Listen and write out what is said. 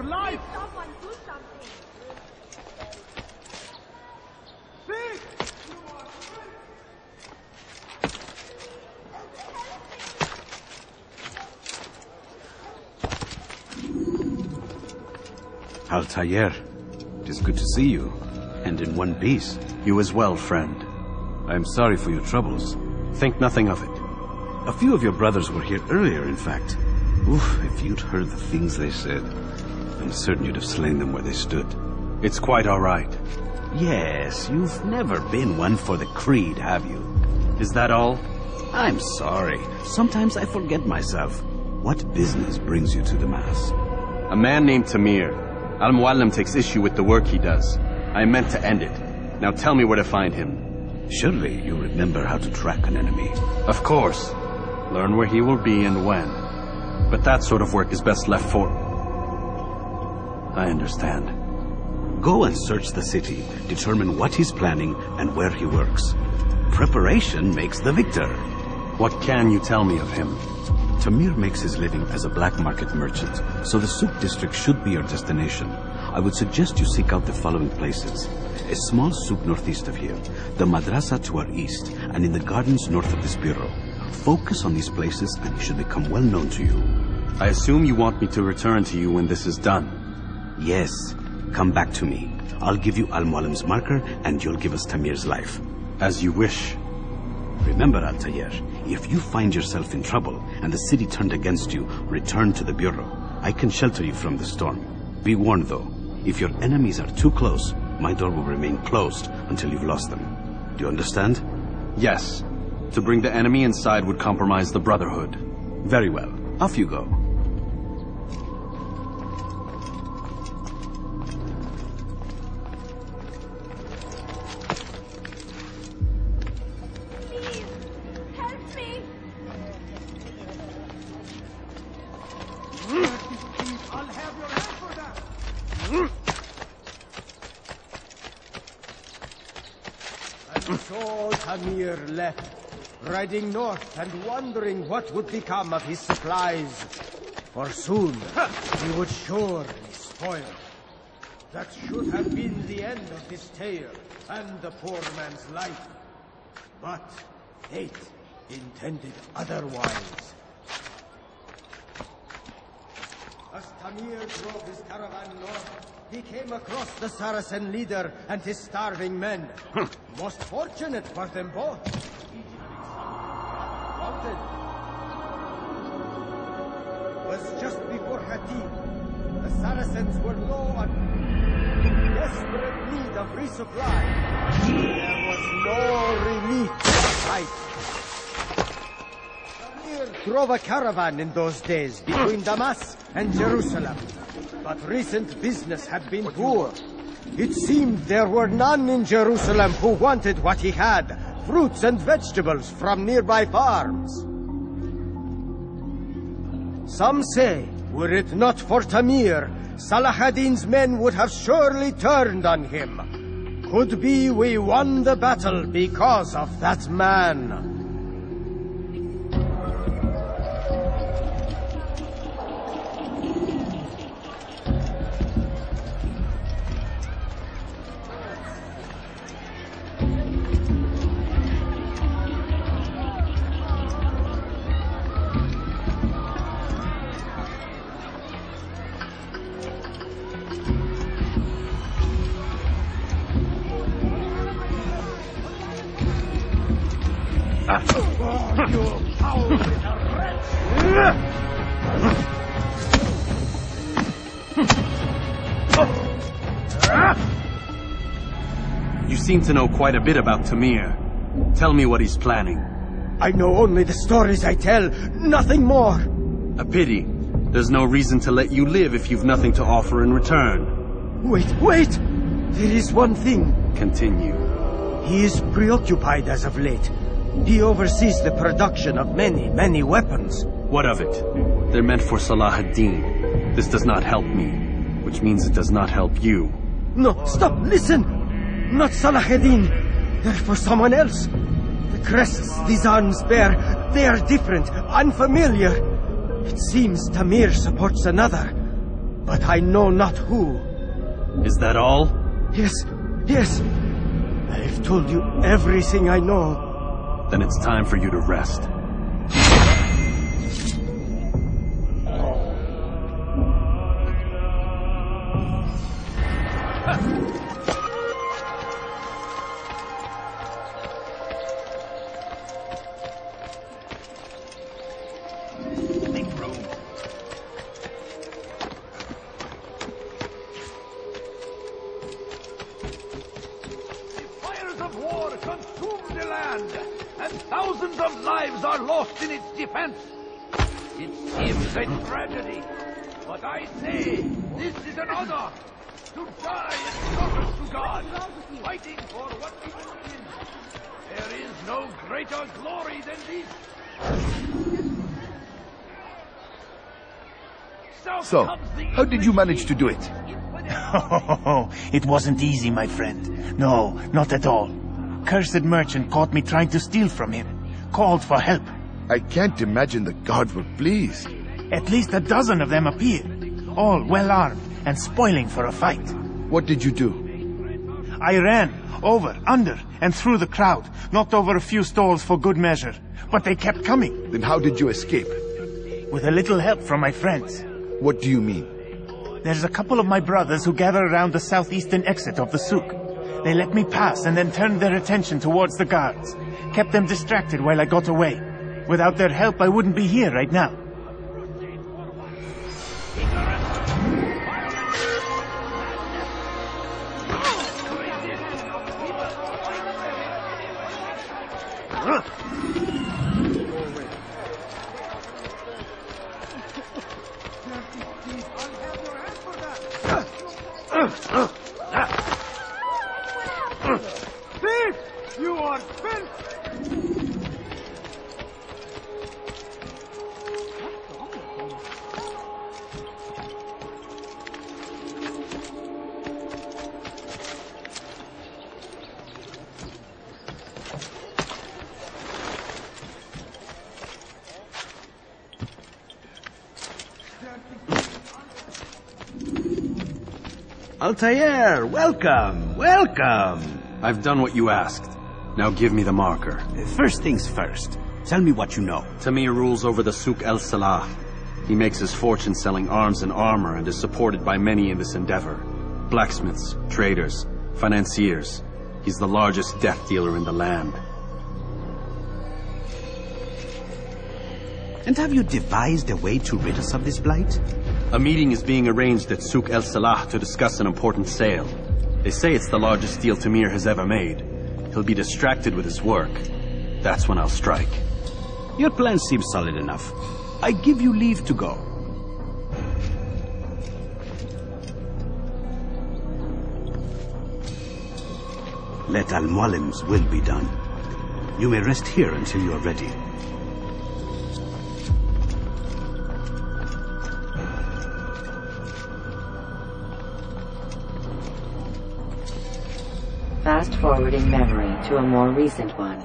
Life! Someone do something! Speak! Altair, it is good to see you, and in one piece. You as well, friend. I am sorry for your troubles. Think nothing of it. A few of your brothers were here earlier, in fact. Oof, if you'd heard the things they said, I'm certain you'd have slain them where they stood. It's quite all right. Yes, you've never been one for the creed, have you? Is that all? I'm sorry. Sometimes I forget myself. What business brings you to the Mass? A man named Tamir. Al-Muallim takes issue with the work he does. I meant to end it. Now tell me where to find him. Surely you remember how to track an enemy. Of course. Learn where he will be and when. But that sort of work is best left for... I understand. Go and search the city. Determine what he's planning and where he works. Preparation makes the victor. What can you tell me of him? Tamir makes his living as a black market merchant, so the souk district should be your destination. I would suggest you seek out the following places. A small souk northeast of here, the madrasa to our east, and in the gardens north of this bureau. Focus on these places and he should become well known to you. I assume you want me to return to you when this is done. Yes. Come back to me. I'll give you Al-Muallim's marker and you'll give us Tamir's life. As you wish. Remember, Altair, if you find yourself in trouble and the city turned against you, return to the bureau. I can shelter you from the storm. Be warned, though. If your enemies are too close, my door will remain closed until you've lost them. Do you understand? Yes. To bring the enemy inside would compromise the Brotherhood. Very well. Off you go. So Tamir left, riding north and wondering what would become of his supplies. For soon he would surely spoil. That should have been the end of his tale and the poor man's life. But fate intended otherwise. As Tamir drove his caravan north, he came across the Saracen leader and his starving men. Most fortunate for them both. Was just before Hatib. The Saracens were low on desperate need of resupply. There was no relief in sight. Tamir drove a caravan in those days between Damas and Jerusalem. But recent business had been poor. It seemed there were none in Jerusalem who wanted what he had, fruits and vegetables from nearby farms. Some say, were it not for Tamir, Salah ad-Din's men would have surely turned on him. Could be we won the battle because of that man. You seem to know quite a bit about Tamir. Tell me what he's planning. I know only the stories I tell, nothing more. A pity. There's no reason to let you live if you've nothing to offer in return. Wait! There is one thing. Continue. He is preoccupied as of late. He oversees the production of many weapons. What of it? They're meant for Salah ad-Din. This does not help me, which means it does not help you. No, stop, listen! Not Salah ad-Din. They're for someone else. The crests these arms bear, they are different, unfamiliar. It seems Tamir supports another. but I know not who. Is that all? Yes, yes. I've told you everything I know. Then it's time for you to rest. Thousands of lives are lost in its defense. It seems a tragedy, but I say this is an honor to die in service to God, fighting for what we believe in. There is no greater glory than this. So, how did you manage to do it? Oh, it wasn't easy, my friend. No, not at all. Cursed merchant caught me trying to steal from him. Called for help. I can't imagine the guards were pleased. At least a dozen of them appeared, all well armed and spoiling for a fight. What did you do? I ran over, under, and through the crowd, knocked over a few stalls for good measure, but they kept coming. Then how did you escape? With a little help from my friends. What do you mean? There's a couple of my brothers who gather around the southeastern exit of the souk. They let me pass and then turned their attention towards the guards. Kept them distracted while I got away. Without their help, I wouldn't be here right now. Thief! You are filth! Altair, welcome, welcome. I've done what you asked. Now give me the marker. First things first, tell me what you know. Tamir rules over the Souk el-Salah. He makes his fortune selling arms and armor and is supported by many in this endeavor. Blacksmiths, traders, financiers. He's the largest death dealer in the land. And have you devised a way to rid us of this blight? A meeting is being arranged at Souk el-Salah to discuss an important sale. They say it's the largest deal Tamir has ever made. He'll be distracted with his work. That's when I'll strike. Your plan seems solid enough. I give you leave to go. Let Al-Mualim's will be done. You may rest here until you are ready. Fast-forwarding memory to a more recent one.